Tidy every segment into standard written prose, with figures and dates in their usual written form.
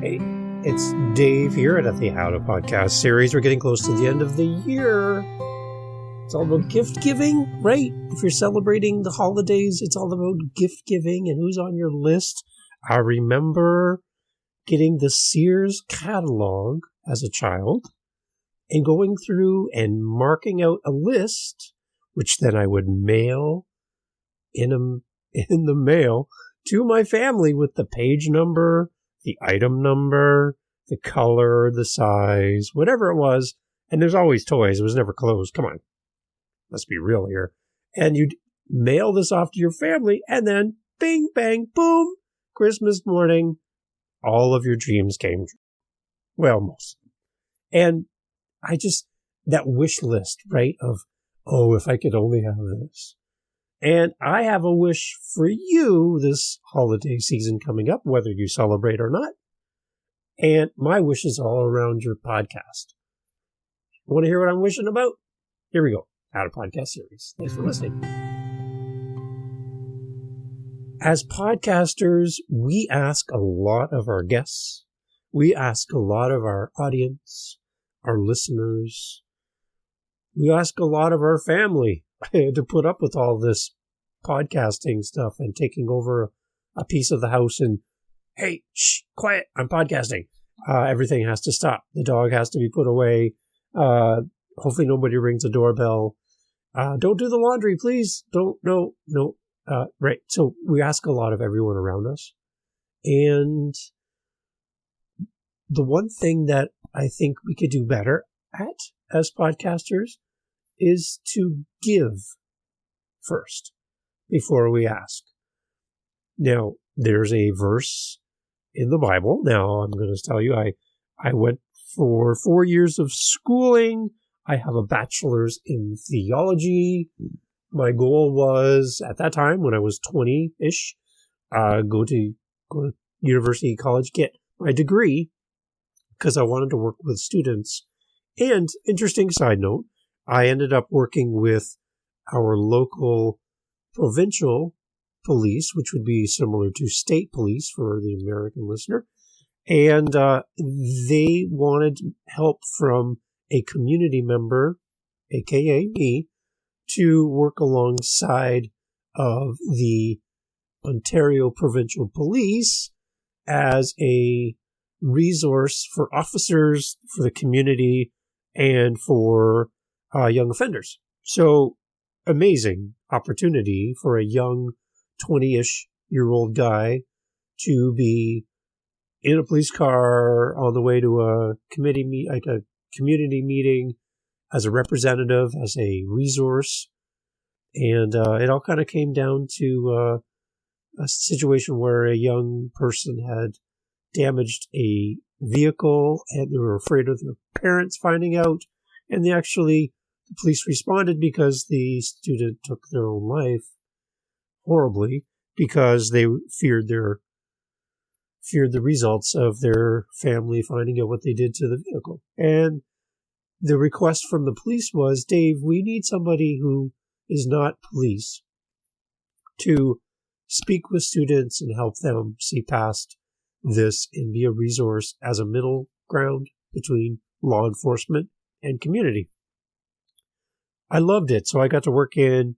Hey, it's Dave here at the How to Podcast series. We're getting close to the end of the year. It's all about gift giving, right? If you're celebrating the holidays, it's all about gift giving and who's on your list. I remember getting the Sears catalog as a child and going through and marking out a list, which then I would mail in the mail to my family with the page number, the item number, the color, the size, whatever it was. And there's always toys. It was never clothes. Come on. Let's be real here. And you'd mail this off to your family, and then bing, bang, boom, Christmas morning, all of your dreams came true. Well, most. And that wish list, right, of, oh, if I could only have this. And I have a wish for you this holiday season coming up, whether you celebrate or not. And my wish is all around your podcast. Want to hear what I'm wishing about? Here we go. How to Podcast series. Thanks for listening. As podcasters, we ask a lot of our guests. We ask a lot of our audience, our listeners. We ask a lot of our family to put up with all this podcasting stuff and taking over a piece of the house and, hey, shh, quiet, I'm podcasting. Everything has to stop. The dog has to be put away. Hopefully nobody rings the doorbell. Don't do the laundry, please. No. Right. So we ask a lot of everyone around us. And the one thing that I think we could do better at as podcasters is to give first before we ask. Now, there's a verse in the Bible. Now, I'm going to tell you, I went for 4 years of schooling. I have a bachelor's in theology. My goal was, at that time, when I was 20-ish, go to university, college, get my degree, because I wanted to work with students. And, interesting side note, I ended up working with our local provincial police, which would be similar to state police for the American listener. And they wanted help from a community member, aka me, to work alongside of the Ontario Provincial Police as a resource for officers, for the community, and for young offenders. So, amazing opportunity for a young 20-ish year old guy to be in a police car on the way to a committee like a community meeting as a representative, as a resource. And it all kind of came down to a situation where a young person had damaged a vehicle and they were afraid of their parents finding out. And the police responded because the student took their own life horribly because they feared the results of their family finding out what they did to the vehicle. And the request from the police was, Dave, we need somebody who is not police to speak with students and help them see past this and be a resource as a middle ground between law enforcement and community. I loved it. So I got to work in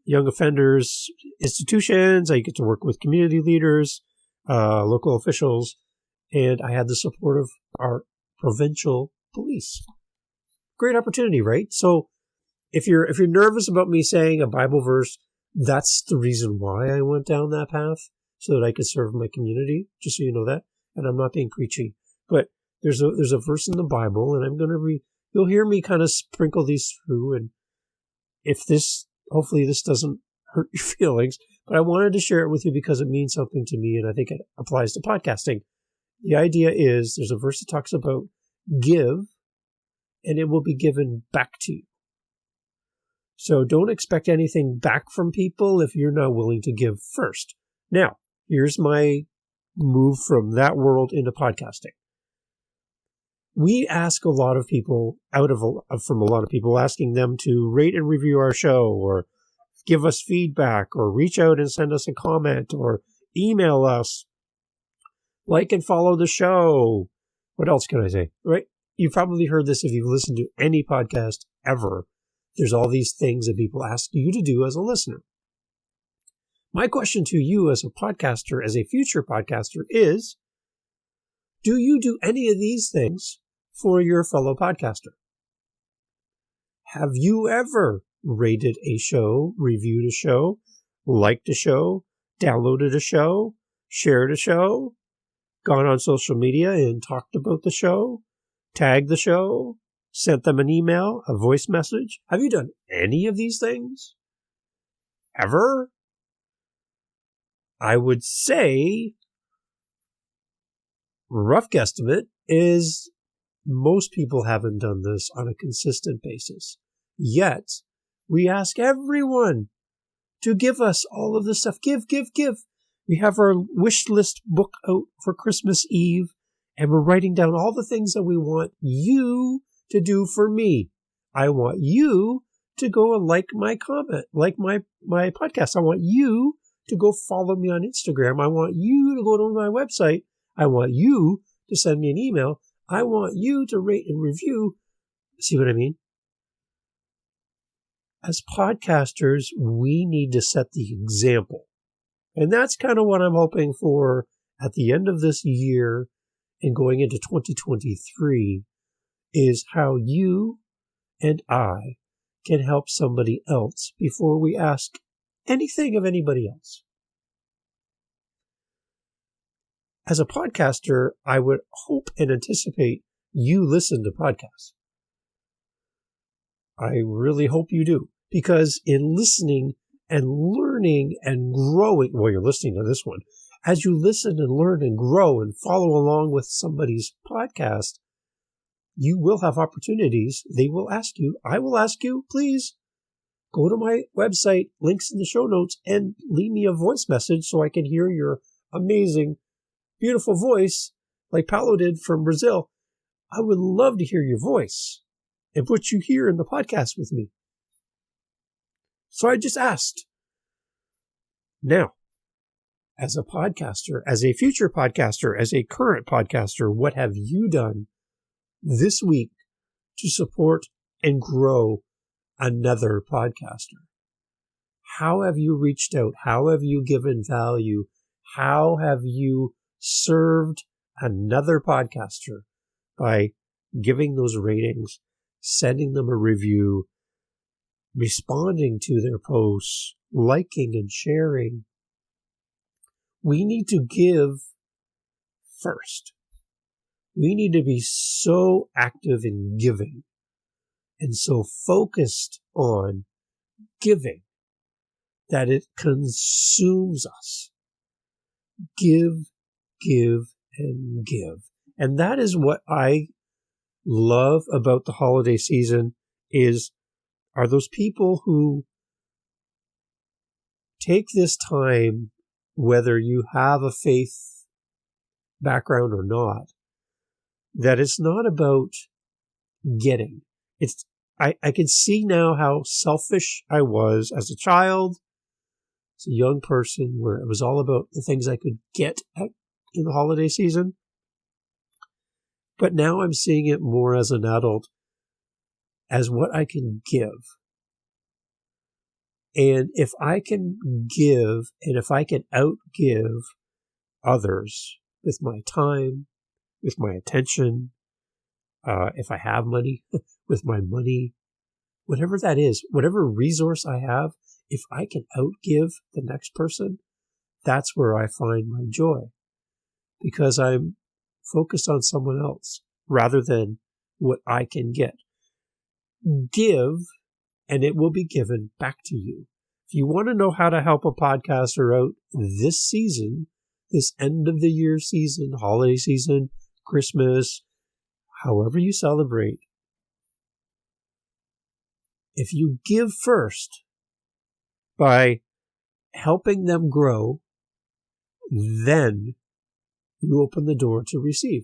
young offenders institutions. I get to work with community leaders, local officials, and I had the support of our provincial police. Great opportunity, right? So if you're nervous about me saying a Bible verse, that's the reason why I went down that path, so that I could serve my community, just so you know that. And I'm not being preachy, but there's a verse in the Bible, and I'm going to you'll hear me kind of sprinkle these through, and hopefully this doesn't hurt your feelings, but I wanted to share it with you because it means something to me, and I think it applies to podcasting. The idea is there's a verse that talks about give, and it will be given back to you. So don't expect anything back from people if you're not willing to give first. Now, here's my move from that world into podcasting. We ask a lot of people from a lot of people asking them to rate and review our show or give us feedback or reach out and send us a comment or email us. Like and follow the show. What else can I say? Right? You've probably heard this if you've listened to any podcast ever. There's all these things that people ask you to do as a listener. My question to you as a podcaster, as a future podcaster, is, do you do any of these things for your fellow podcaster? Have you ever rated a show, reviewed a show, liked a show, downloaded a show, shared a show, gone on social media and talked about the show, tagged the show, sent them an email, a voice message? Have you done any of these things? Ever? I would say, rough guesstimate is most people haven't done this on a consistent basis. Yet, we ask everyone to give us all of this stuff. Give. We have our wish list book out for Christmas Eve, and we're writing down all the things that we want you to do for me. I want you to go and like my comment, like my podcast. I want you to go follow me on Instagram. I want you to go to my website. I want you to send me an email. I want you to rate and review. See what I mean? As podcasters, we need to set the example. And that's kind of what I'm hoping for at the end of this year and going into 2023, is how you and I can help somebody else before we ask anything of anybody else. As a podcaster, I would hope and anticipate you listen to podcasts. I really hope you do, because in listening and learning and growing, well, you're listening to this one, as you listen and learn and grow and follow along with somebody's podcast, you will have opportunities. They will ask you, I will ask you, please go to my website, links in the show notes, and leave me a voice message so I can hear your amazing, beautiful voice like Paulo did from Brazil. I would love to hear your voice and put you here in the podcast with me. So I just asked. Now, as a podcaster, as a future podcaster, as a current podcaster, what have you done this week to support and grow another podcaster? How have you reached out? How have you given value? How have you served another podcaster by giving those ratings, sending them a review, responding to their posts, liking and sharing? We need to give first. We need to be so active in giving and so focused on giving that it consumes us. Give, and give. And that is what I love about the holiday season, are those people who take this time, whether you have a faith background or not, that it's not about getting. I can see now how selfish I was as a child, as a young person, where it was all about the things I could get in the holiday season. But now I'm seeing it more as an adult, as what I can give. And if I can give, and if I can outgive others with my time, with my attention, if I have money, with my money, whatever that is, whatever resource I have, if I can outgive the next person, that's where I find my joy, because I'm focused on someone else rather than what I can get. Give, and it will be given back to you. If you want to know how to help a podcaster out this season, this end of the year season, holiday season, Christmas, however you celebrate, if you give first by helping them grow, then you open the door to receive.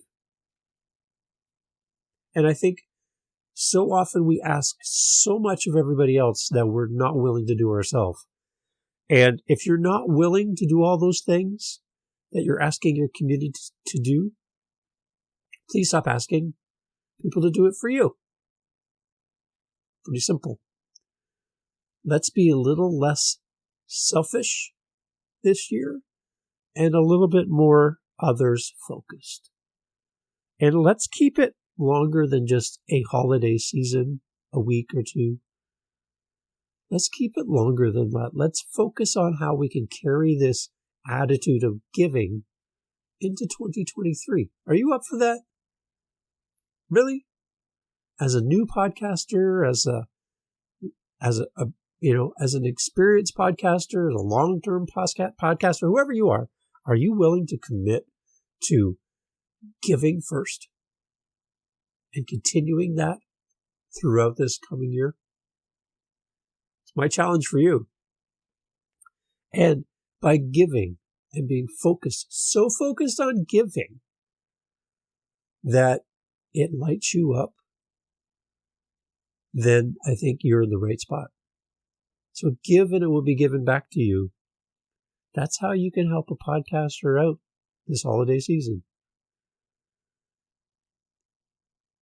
And I think so often we ask so much of everybody else that we're not willing to do ourselves. And if you're not willing to do all those things, that you're asking your community to do, please stop asking people to do it for you. Pretty simple. Let's be a little less selfish this year and a little bit more others focused. And let's keep it longer than just a holiday season, a week or two. Let's keep it longer than that. Let's focus on how we can carry this attitude of giving into 2023. Are you up for that? Really? As a new podcaster, as an experienced podcaster, as a long-term podcaster, whoever you are you willing to commit to giving first and continuing that throughout this coming year? It's my challenge for you. And by giving and being focused, so focused on giving that it lights you up, then I think you're in the right spot. So give and it will be given back to you. That's how you can help a podcaster out this holiday season.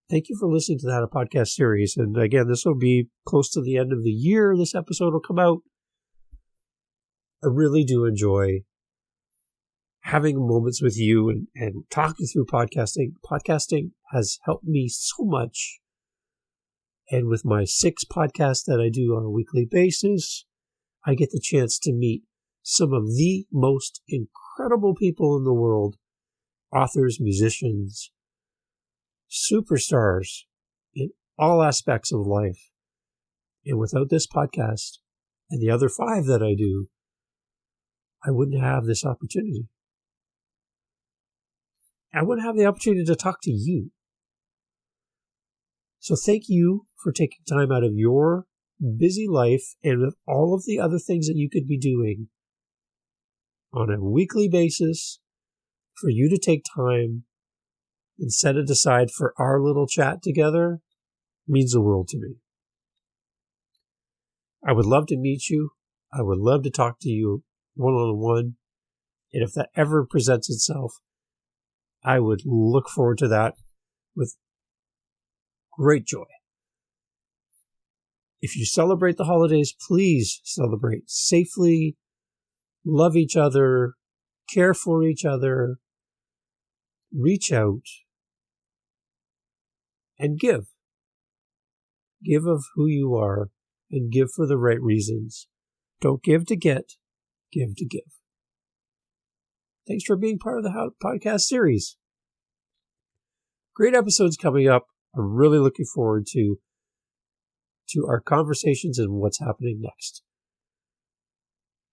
Thank you for listening to that podcast series. And again, this will be close to the end of the year. This episode will come out. I really do enjoy having moments with you and talking through podcasting. Podcasting has helped me so much. And with my 6 podcasts that I do on a weekly basis, I get the chance to meet some of the most incredible people in the world, authors, musicians, superstars in all aspects of life. And without this podcast and the other 5 that I do, I wouldn't have this opportunity. I wouldn't have the opportunity to talk to you. So thank you for taking time out of your busy life and with all of the other things that you could be doing on a weekly basis for you to take time and set it aside for our little chat together means the world to me. I would love to meet you. I would love to talk to you one-on-one. And if that ever presents itself, I would look forward to that with great joy. If you celebrate the holidays, please celebrate safely, love each other, care for each other, reach out, and give. Give of who you are and give for the right reasons. Don't give to get, give to give. Thanks for being part of the podcast series. Great episodes coming up. I'm really looking forward to our conversations and what's happening next.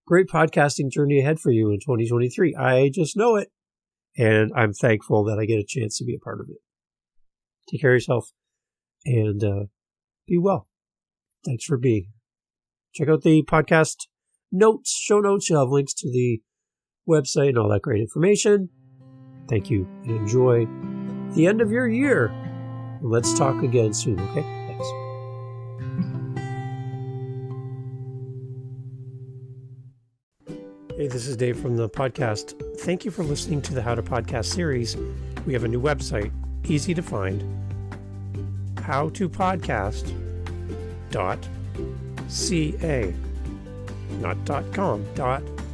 Great podcasting journey ahead for you in 2023. I just know it. And I'm thankful that I get a chance to be a part of it. Take care of yourself and be well. Thanks for being here. Check out the podcast notes, show notes. You'll have links to the website and all that great information. Thank you and enjoy the end of your year. Let's talk again soon, okay? Thanks. Hey, this is Dave from the podcast. Thank you for listening to the How to Podcast series. We have a new website, easy to find, howtopodcast.ca. Not .com,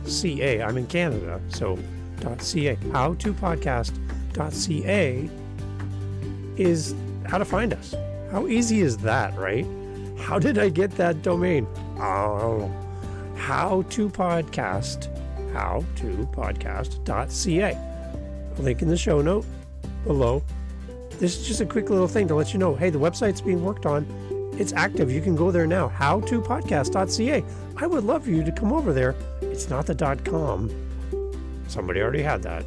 .ca. I'm in Canada, so .ca. Howtopodcast.ca is how to find us. How easy is that, right? How did I get that domain? Oh, howtopodcast.ca. Link in the show note below. This is just a quick little thing to let you know, hey, the website's being worked on. It's active. You can go there now. howtopodcast.ca. I would love for you to come over there. It's not the .com. Somebody already had that.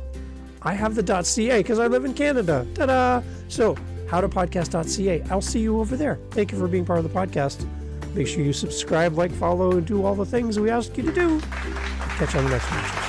I have the .ca because I live in Canada. Ta-da! So, howtopodcast.ca. I'll see you over there. Thank you for being part of the podcast. Make sure you subscribe, like, follow, and do all the things we ask you to do. Catch you on the next one.